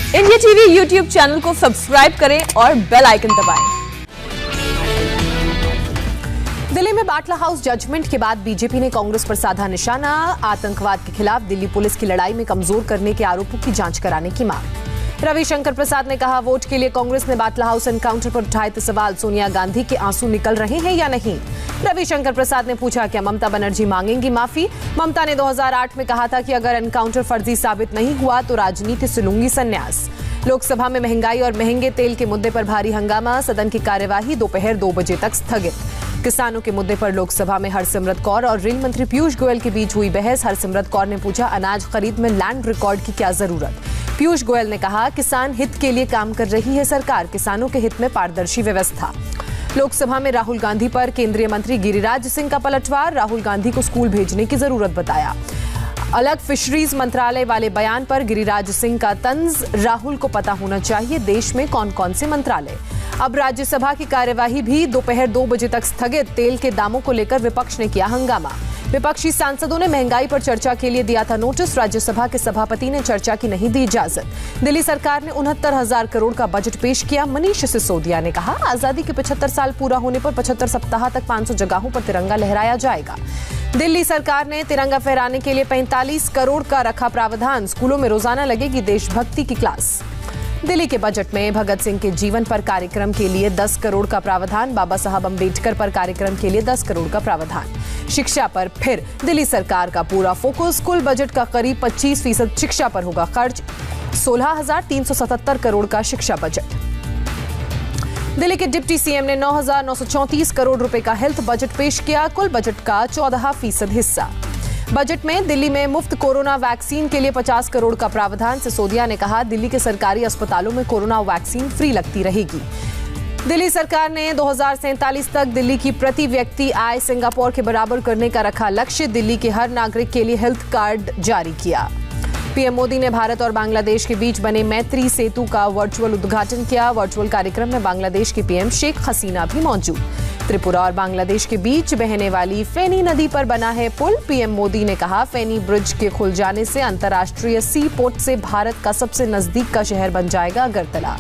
India TV YouTube channel को subscribe करें और बेल आइकन दबाएं। दिल्ली में बाटला हाउस जजमेंट के बाद बीजेपी ने कांग्रेस पर साधा निशाना। आतंकवाद के खिलाफ दिल्ली पुलिस की लड़ाई में कमजोर करने के आरोपों की जांच कराने की मांग। रविशंकर प्रसाद ने कहा, वोट के लिए कांग्रेस ने बाटला हाउस एनकाउंटर पर उठाए थे सवाल, सोनिया गांधी के आंसू निकल रहे हैं या नहीं। रविशंकर प्रसाद ने पूछा, क्या ममता बनर्जी मांगेंगी माफी। ममता ने 2008 में कहा था कि अगर एनकाउंटर फर्जी साबित नहीं हुआ तो राजनीति से लूंगी संन्यास। लोकसभा में महंगाई और महंगे तेल के मुद्दे पर भारी हंगामा, सदन की कार्यवाही दोपहर 2 बजे तक स्थगित। किसानों के मुद्दे पर लोकसभा में हरसिमरत कौर और रेल मंत्री पीयूष गोयल के बीच हुई बहस। हरसिमरत कौर ने पूछा, अनाज खरीद में लैंड रिकॉर्ड की क्या जरूरत। पीयूष गोयल ने कहा, किसान हित के लिए काम कर रही है सरकार, किसानों के हित में पारदर्शी व्यवस्था। लोकसभा में राहुल गांधी पर केंद्रीय मंत्री गिरिराज सिंह का पलटवार, राहुल गांधी को स्कूल भेजने की जरूरत बताया। अलग फिशरीज मंत्रालय वाले बयान पर गिरिराज सिंह का तंज, राहुल को पता होना चाहिए देश में कौन कौन से मंत्रालय। अब राज्यसभा की कार्यवाही भी दोपहर 2 बजे तक स्थगित। तेल के दामों को लेकर विपक्ष ने किया हंगामा। विपक्षी सांसदों ने महंगाई पर चर्चा के लिए दिया था नोटिस, राज्यसभा के सभापति ने चर्चा की नहीं दी इजाजत। दिल्ली सरकार ने 69,000 करोड़ का बजट पेश किया। मनीष सिसोदिया ने कहा, आजादी के 75 साल पूरा होने पर 75 सप्ताह तक 500 जगहों पर तिरंगा लहराया जाएगा। दिल्ली सरकार ने तिरंगा फहराने के लिए 45 करोड़ का रखा प्रावधान, स्कूलों में रोजाना लगेगी देशभक्ति की क्लास। दिल्ली के बजट में भगत सिंह के जीवन पर कार्यक्रम के लिए 10 करोड़ का प्रावधान, बाबा साहब अम्बेडकर पर कार्यक्रम के लिए 10 करोड़ का प्रावधान। शिक्षा पर फिर दिल्ली सरकार का पूरा फोकस, कुल बजट का करीब 25% शिक्षा पर होगा खर्च, 16,377 करोड़ का शिक्षा बजट। दिल्ली के डिप्टी सीएम ने 9,934 करोड़ रुपए का हेल्थ बजट पेश किया, कुल बजट का 14% हिस्सा। बजट में दिल्ली में मुफ्त कोरोना वैक्सीन के लिए 50 करोड़ का प्रावधान। सिसोदिया ने कहा, दिल्ली के सरकारी अस्पतालों में कोरोना वैक्सीन फ्री लगती रहेगी। दिल्ली सरकार ने 2047 तक दिल्ली की प्रति व्यक्ति आय सिंगापुर के बराबर करने का रखा लक्ष्य। दिल्ली के हर नागरिक के लिए हेल्थ कार्ड जारी किया। पीएम मोदी ने भारत और बांग्लादेश के बीच बने मैत्री सेतु का वर्चुअल उद्घाटन किया। वर्चुअल कार्यक्रम में बांग्लादेश की पीएम शेख हसीना भी मौजूद। त्रिपुरा और बांग्लादेश के बीच बहने वाली फेनी नदी पर बना है पुल। पीएम मोदी ने कहा, फेनी ब्रिज के खुल जाने से अंतर्राष्ट्रीय सी पोर्ट से भारत का सबसे नजदीक का शहर बन जाएगा अगरतला।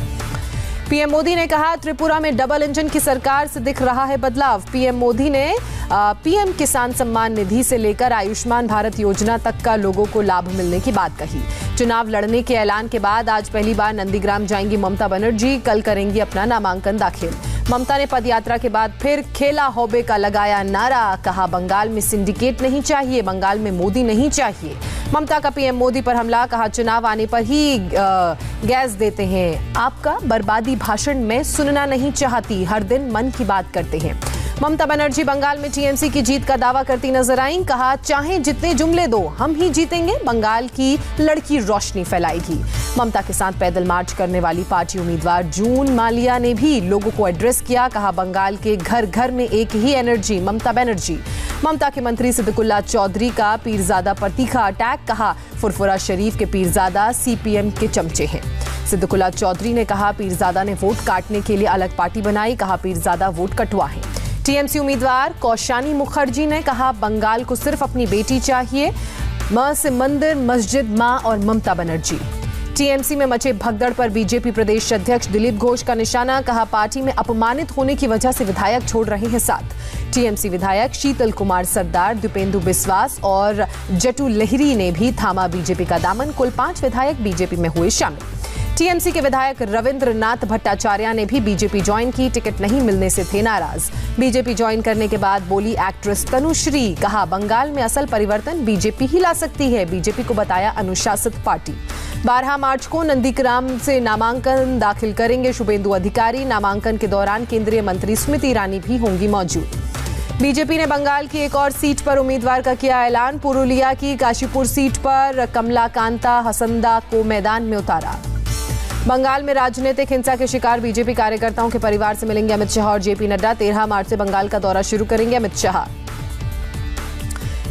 पीएम मोदी ने कहा, त्रिपुरा में डबल इंजन की सरकार से दिख रहा है बदलाव। पीएम मोदी ने पीएम किसान सम्मान निधि से लेकर आयुष्मान भारत योजना तक का लोगों को लाभ मिलने की बात कही। चुनाव लड़ने के ऐलान के बाद आज पहली बार नंदीग्राम जाएंगी ममता बनर्जी, कल करेंगी अपना नामांकन दाखिल। ममता ने पदयात्रा के बाद फिर खेला होबे का लगाया नारा, कहा बंगाल में सिंडिकेट नहीं चाहिए, बंगाल में मोदी नहीं चाहिए। ममता का पीएम मोदी पर हमला, कहा चुनाव आने पर ही गैस देते हैं, आपका बर्बादी भाषण में सुनना नहीं चाहती, हर दिन मन की बात करते हैं। ममता बनर्जी बंगाल में टीएमसी की जीत का दावा करती नजर आईं, कहा चाहे जितने जुमले दो हम ही जीतेंगे, बंगाल की लड़की रोशनी फैलाएगी। ममता के साथ पैदल मार्च करने वाली पार्टी उम्मीदवार जून मालिया ने भी लोगों को एड्रेस किया, कहा बंगाल के घर घर में एक ही एनर्जी, ममता बनर्जी। ममता के मंत्री सिद्दीकुल्ला चौधरी का पीरजादा पर तीखा अटैक, कहा फुरफुरा शरीफ के पीरजादा सीपीएम के चमचे हैं। सिद्दीकुल्ला चौधरी ने कहा, पीरजादा ने वोट काटने के लिए अलग पार्टी बनाई, कहा पीरजादा वोट कटवा है। टीएमसी उम्मीदवार कौशानी मुखर्जी ने कहा, बंगाल को सिर्फ अपनी बेटी चाहिए, मां से मंदिर, मस्जिद, मां और ममता बनर्जी। टीएमसी में मचे भगदड़ पर बीजेपी प्रदेश अध्यक्ष दिलीप घोष का निशाना, कहा पार्टी में अपमानित होने की वजह से विधायक छोड़ रहे हैं साथ। टीएमसी विधायक शीतल कुमार सरदार, दीपेंदु बिस्वास और जटू लहिरी ने भी थामा बीजेपी का दामन, कुल 5 विधायक बीजेपी में हुए शामिल। टीएमसी के विधायक रविंद्रनाथ भट्टाचार्य ने भी बीजेपी ज्वाइन की, टिकट नहीं मिलने से थे नाराज। बीजेपी ज्वाइन करने के बाद बोली एक्ट्रेस तनुश्री, कहा बंगाल में असल परिवर्तन बीजेपी ही ला सकती है, बीजेपी को बताया अनुशासित पार्टी। 12 मार्च को नंदीग्राम से नामांकन दाखिल करेंगे शुभेंदु अधिकारी, नामांकन के दौरान केंद्रीय मंत्री स्मृति ईरानी भी होंगी मौजूद। बीजेपी ने बंगाल की एक और सीट पर उम्मीदवार का किया ऐलान, पुरुलिया की काशीपुर सीट पर कमलाकांता हसंदा को मैदान में उतारा। बंगाल में राजनीतिक हिंसा के शिकार बीजेपी कार्यकर्ताओं के परिवार से मिलेंगे अमित शाह और जेपी नड्डा। 13 मार्च से बंगाल का दौरा शुरू करेंगे अमित शाह।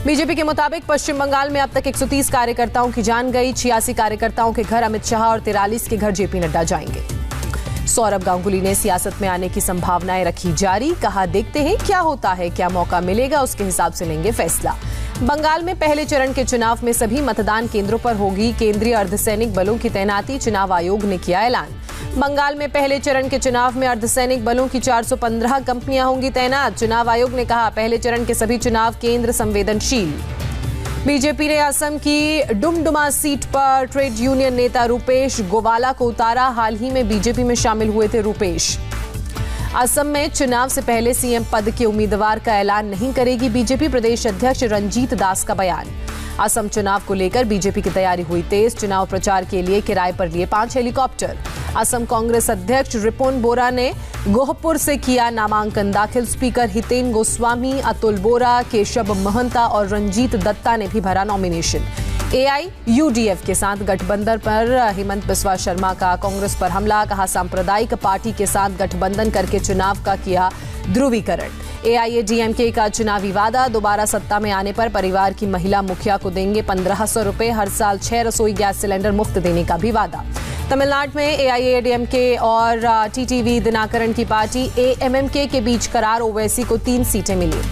बीजेपी के मुताबिक पश्चिम बंगाल में अब तक 130 कार्यकर्ताओं की जान गई, 86 कार्यकर्ताओं के घर अमित शाह और 43 के घर जेपी नड्डा जाएंगे। सौरभ गांगुली ने सियासत में आने की संभावनाएं रखी जारी, कहा देखते हैं क्या होता है, क्या मौका मिलेगा उसके हिसाब से लेंगे फैसला। बंगाल में पहले चरण के चुनाव में सभी मतदान केंद्रों पर होगी केंद्रीय अर्धसैनिक बलों की तैनाती, चुनाव आयोग ने किया ऐलान। बंगाल में पहले चरण के चुनाव में अर्धसैनिक बलों की 415 कंपनियां होंगी तैनात। चुनाव आयोग ने कहा, पहले चरण के सभी चुनाव केंद्र संवेदनशील। बीजेपी ने असम की डुमडुमा सीट पर ट्रेड यूनियन नेता रूपेश गोवाला को उतारा। हाल ही में बीजेपी में शामिल हुए थे रूपेश। असम में चुनाव से पहले सीएम पद के उम्मीदवार का ऐलान नहीं करेगी बीजेपी, प्रदेश अध्यक्ष रंजीत दास का बयान। असम चुनाव को लेकर बीजेपी की तैयारी हुई तेज, चुनाव प्रचार के लिए किराए पर लिए 5 हेलीकॉप्टर। असम कांग्रेस अध्यक्ष रिपुन बोरा ने गोहपुर से किया नामांकन दाखिल। स्पीकर हितेन गोस्वामी, अतुल बोरा, केशव महंता और रंजीत दत्ता ने भी भरा नॉमिनेशन। AIUDF के साथ गठबंधन पर हेमंत बिस्वा शर्मा का कांग्रेस पर हमला, कहा सांप्रदायिक पार्टी के साथ गठबंधन करके चुनाव का किया ध्रुवीकरण। AIADMK का चुनावी वादा, दोबारा सत्ता में आने पर परिवार की महिला मुखिया को देंगे 1500 रुपए, हर साल 6 रसोई गैस सिलेंडर मुफ्त देने का भी वादा। तमिलनाडु में AIADMK और TTV दिनाकरण की पार्टी AMMK के बीच करार, ओवैसी को 3 सीटें मिली।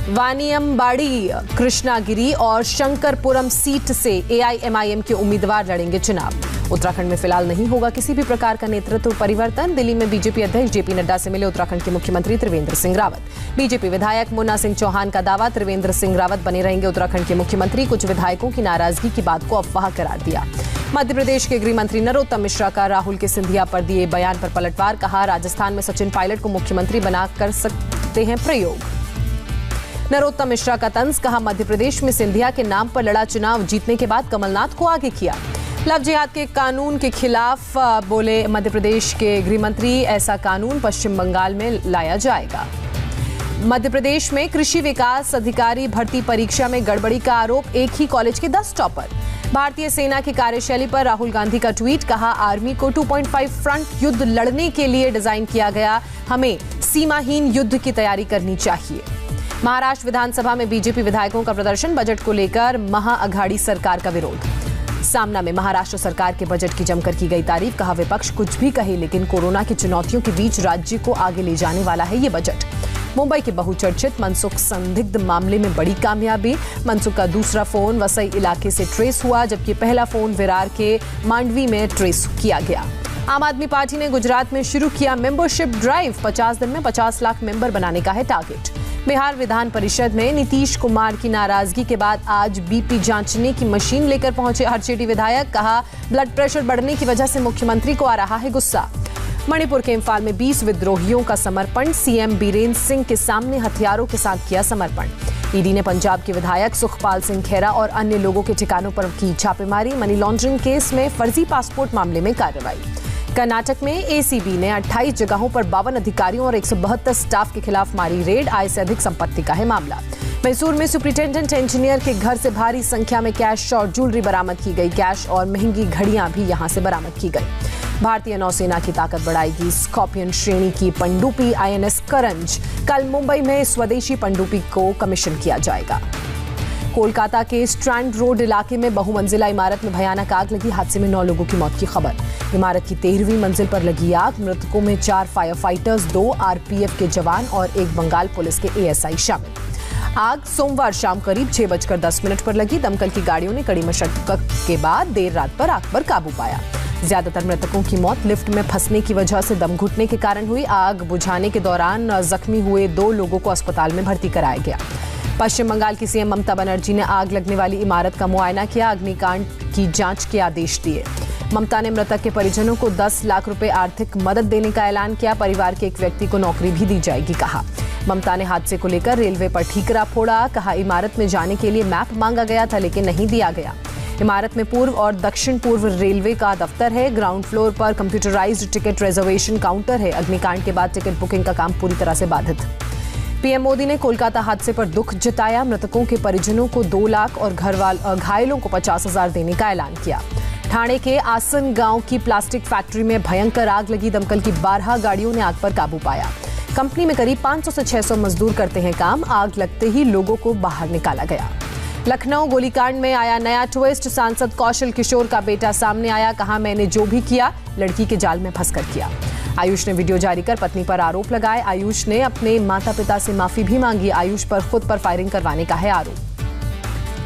वानियमबाड़ी, कृष्णागिरी और शंकरपुरम सीट से AIMIM के उम्मीदवार लड़ेंगे चुनाव। उत्तराखंड में फिलहाल नहीं होगा किसी भी प्रकार का नेतृत्व परिवर्तन। दिल्ली में बीजेपी अध्यक्ष JP नड्डा से मिले उत्तराखंड के मुख्यमंत्री त्रिवेंद्र सिंह रावत। बीजेपी विधायक मुन्ना सिंह चौहान का दावा, त्रिवेंद्र सिंह रावत बने रहेंगे उत्तराखंड के मुख्यमंत्री। कुछ विधायकों की नाराजगी की बात को अफवाह करार दिया। मध्य प्रदेश के गृह मंत्री नरोत्तम मिश्रा का राहुल के सिंधिया पर दिए बयान पर पलटवार, कहा राजस्थान में सचिन पायलट को मुख्यमंत्री बना कर सकते हैं प्रयोग। नरोत्तम मिश्रा का तंज, कहा मध्य प्रदेश में सिंधिया के नाम पर लड़ा चुनाव, जीतने के बाद कमलनाथ को आगे किया। लव जिहाद के कानून के खिलाफ बोले मध्य प्रदेश के गृह मंत्री, ऐसा कानून पश्चिम बंगाल में लाया जाएगा। मध्य प्रदेश में कृषि विकास अधिकारी भर्ती परीक्षा में गड़बड़ी का आरोप, एक ही कॉलेज के 10 टॉपर। भारतीय सेना की कार्यशैली पर राहुल गांधी का ट्वीट, कहा आर्मी को 2.5 फ्रंट युद्ध लड़ने के लिए डिजाइन किया गया, हमें सीमाहीन युद्ध की तैयारी करनी चाहिए। महाराष्ट्र विधानसभा में बीजेपी विधायकों का प्रदर्शन, बजट को लेकर महाअघाड़ी सरकार का विरोध। सामना में महाराष्ट्र सरकार के बजट की जमकर की गई तारीफ, कहा विपक्ष कुछ भी कहे लेकिन कोरोना की चुनौतियों के बीच राज्य को आगे ले जाने वाला है ये बजट। मुंबई के बहुचर्चित मनसुख संदिग्ध मामले में बड़ी कामयाबी, मनसुख का दूसरा फोन वसई इलाके से ट्रेस हुआ, जबकि पहला फोन विरार के मांडवी में ट्रेस किया गया। आम आदमी पार्टी ने गुजरात में शुरू किया मेंबरशिप ड्राइव, 50 दिन में 50 लाख मेंबर बनाने का है टारगेट। बिहार विधान परिषद में नीतीश कुमार की नाराजगी के बाद आज BP जांचने की मशीन लेकर पहुंचे हरचेटी विधायक, कहा ब्लड प्रेशर बढ़ने की वजह से मुख्यमंत्री को आ रहा है गुस्सा। मणिपुर के इम्फाल में 20 विद्रोहियों का समर्पण, CM बीरेन्द्र सिंह के सामने हथियारों के साथ किया समर्पण। ईडी ने पंजाब के विधायक सुखपाल सिंह खेरा और अन्य लोगों के ठिकानों पर की छापेमारी, मनी लॉन्ड्रिंग केस में फर्जी पासपोर्ट मामले में कार्रवाई। कर्नाटक में ACB ने 28 जगहों पर 52 अधिकारियों और 172 स्टाफ के खिलाफ मारी रेड, आय से अधिक संपत्ति का है मामला। मैसूर में सुपरिटेंडेंट इंजीनियर के घर से भारी संख्या में कैश और ज्वेलरी बरामद की गई, कैश और महंगी घड़ियां भी यहां से बरामद की गई। भारतीय नौसेना की ताकत बढ़ाएगी स्कॉर्पियन श्रेणी की पनडुब्बी INS करंज, कल मुंबई में स्वदेशी पनडुब्बी को कमीशन किया जाएगा। कोलकाता के स्ट्रैंड रोड इलाके में बहुमंजिला इमारत में भयानक आग लगी, हादसे में 9 लोगों की मौत की खबर। इमारत की 13वीं मंजिल पर लगी आग, मृतकों में 4 फायर फाइटर्स, 2 RPF के जवान और 1 बंगाल पुलिस के ASI शामिल। आग सोमवार शाम करीब 6:10 पर लगी। दमकल की गाड़ियों ने कड़ी मशक्कत के बाद देर रात पर आग पर काबू पाया। ज्यादातर मृतकों की मौत लिफ्ट में फंसने की वजह से दम घुटने के कारण हुई। आग बुझाने के दौरान जख्मी हुए 2 लोगों को अस्पताल में भर्ती कराया गया। पश्चिम बंगाल की CM ममता बनर्जी ने आग लगने वाली इमारत का मुआयना किया, अग्निकांड की जांच के आदेश दिए। ममता ने मृतक के परिजनों को 10 लाख रुपए आर्थिक मदद देने का ऐलान किया, परिवार के एक व्यक्ति को नौकरी भी दी जाएगी, कहा। ममता ने हादसे को लेकर रेलवे पर ठीकरा फोड़ा, कहा इमारत में जाने के लिए मैप मांगा गया था लेकिन नहीं दिया गया। इमारत में पूर्व और दक्षिण पूर्व रेलवे का दफ्तर है, ग्राउंड फ्लोर पर कंप्यूटराइज्ड टिकट रिजर्वेशन काउंटर है। अग्निकांड के बाद टिकट बुकिंग का काम पूरी तरह से बाधित। PM मोदी ने कोलकाता हादसे पर दुख जताया, मृतकों के परिजनों को 2 लाख और घायलों को 50,000 देने का ऐलान किया। ठाणे के आसन गांव की प्लास्टिक फैक्ट्री में भयंकर आग लगी, दमकल की 12 गाड़ियों ने आग पर काबू पाया। कंपनी में करीब 500 से 600 मजदूर करते हैं काम, आग लगते ही लोगों को बाहर निकाला गया। लखनऊ गोलीकांड में आया नया ट्विस्ट, सांसद कौशल किशोर का बेटा सामने आया, कहा मैंने जो भी किया लड़की के जाल में फंसकर किया। आयुष ने वीडियो जारी कर पत्नी पर आरोप लगाए। आयुष ने अपने माता पिता से माफी भी मांगी। आयुष पर खुद पर फायरिंग करवाने का है आरोप।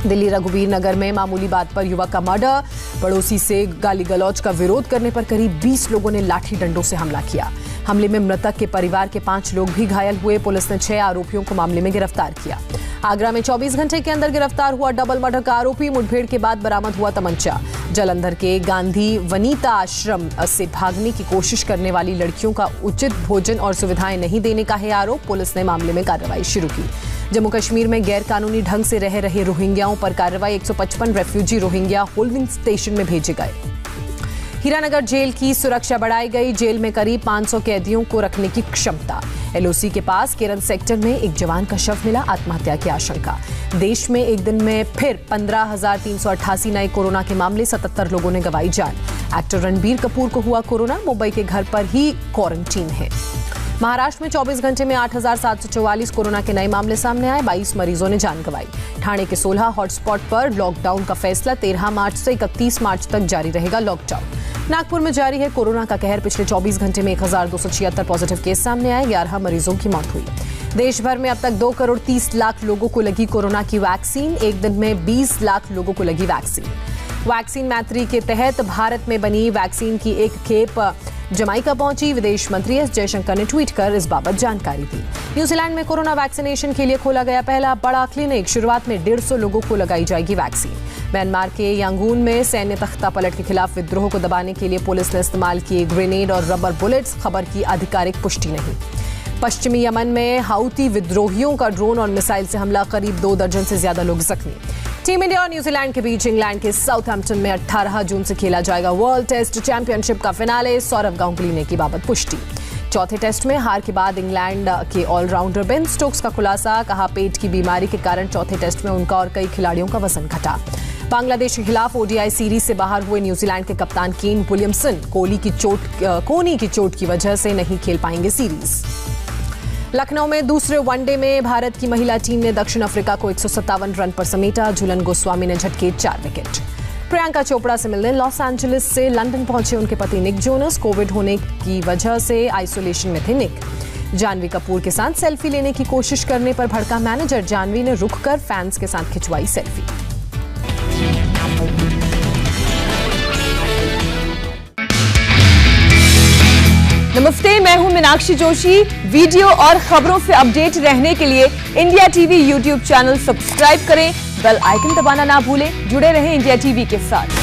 दिल्ली रघुवीर नगर में मामूली बात पर युवक का मर्डर। पड़ोसी से गाली गलौज का विरोध करने पर करीब 20 लोगों ने लाठी डंडों से हमला किया। हमले में मृतक के परिवार के 5 लोग भी घायल हुए। पुलिस ने 6 आरोपियों को मामले में गिरफ्तार किया। आगरा में 24 घंटे के अंदर गिरफ्तार हुआ डबल मर्डर का आरोपी। मुठभेड़ के बाद बरामद हुआ तमंचा। जालंधर के गांधी वनिता आश्रम से भागने की कोशिश करने वाली लड़कियों का उचित भोजन और सुविधाएं नहीं देने का है आरोप। पुलिस ने मामले में कार्रवाई शुरू की। जम्मू कश्मीर में गैर कानूनी ढंग से रह रहे रोहिंग्याओं पर कार्रवाई। 155 रेफ्यूजी रोहिंग्या होल्डिंग स्टेशन में भेजे गए। हीरानगर जेल की सुरक्षा बढ़ाई गई। जेल में करीब 500 कैदियों को रखने की क्षमता। एलओसी के पास केरन सेक्टर में एक जवान का शव मिला, आत्महत्या की आशंका। देश में एक दिन में फिर 15,388 नए कोरोना के मामले, 77 लोगों ने गंवाई जान। एक्टर रणबीर कपूर को हुआ कोरोना, मुंबई के घर पर ही क्वारंटीन है। महाराष्ट्र में 24 घंटे में 8,744 कोरोना के नए मामले सामने आए। 22 मरीजों ने जान गंवाई। ठाणे के 16 हॉटस्पॉट पर लॉकडाउन का फैसला। 13 मार्च से 31 मार्च तक जारी रहेगा लॉकडाउन। नागपुर में जारी है कोरोना का कहर। पिछले 24 घंटे में 1,276 पॉजिटिव केस सामने आए। 11 मरीजों की मौत हुई। देश भर में अब तक 2 करोड़ 30 लाख लोगों को लगी कोरोना की वैक्सीन। एक दिन में 20 लाख लोगों को लगी वैक्सीन। वैक्सीन मैत्री के तहत भारत में बनी वैक्सीन की एक खेप जमाइका पहुंची। विदेश मंत्री एस जयशंकर ने ट्वीट कर इस बाबत जानकारी दी। न्यूजीलैंड में कोरोना वैक्सीनेशन के लिए खोला गया पहला बड़ा क्लिनिक। शुरुआत में 150 लोगों को लगाई जाएगी वैक्सीन। म्यांमार के यांगून में सैन्य तख्तापलट के खिलाफ विद्रोह को दबाने के लिए पुलिस ने इस्तेमाल किए ग्रेनेड और रबर बुलेट्स। खबर की आधिकारिक पुष्टि नहीं। पश्चिमी यमन में हाउती विद्रोहियों का ड्रोन और मिसाइल से हमला, करीब 2 दर्जन से ज्यादा लोग जख्मी। टीम इंडिया और न्यूजीलैंड के बीच इंग्लैंड के साउथहैम्पटन में 18 जून से खेला जाएगा वर्ल्ड टेस्ट चैंपियनशिप का फिनाले। सौरव गांगुली ने की बाबत पुष्टि। चौथे टेस्ट में हार के बाद इंग्लैंड के ऑलराउंडर बेन स्टोक्स का खुलासा। कहा पेट की बीमारी के कारण चौथे टेस्ट में उनका और कई खिलाड़ियों का वजन घटा। बांग्लादेश के खिलाफ ओडीआई सीरीज से बाहर हुए न्यूजीलैंड के कप्तान केन विलियमसन कोहनी की चोट की वजह से नहीं खेल पाएंगे सीरीज। लखनऊ में दूसरे वनडे में भारत की महिला टीम ने दक्षिण अफ्रीका को 157 रन पर समेटा। झूलन गोस्वामी ने झटके 4 विकेट। प्रियंका चोपड़ा से मिलने लॉस एंजलिस से लंदन पहुंचे उनके पति निक जोनस। कोविड होने की वजह से आइसोलेशन में थे निक। जानवी कपूर के साथ सेल्फी लेने की कोशिश करने पर भड़का मैनेजर। जानवी ने रुक कर फैंस के साथ खिंचवाई सेल्फी। नमस्ते, मैं हूं मीनाक्षी जोशी। वीडियो और खबरों से अपडेट रहने के लिए India TV YouTube channel subscribe करें। बेल आइकन दबाना ना भूलें। जुड़े रहें इंडिया टीवी के साथ।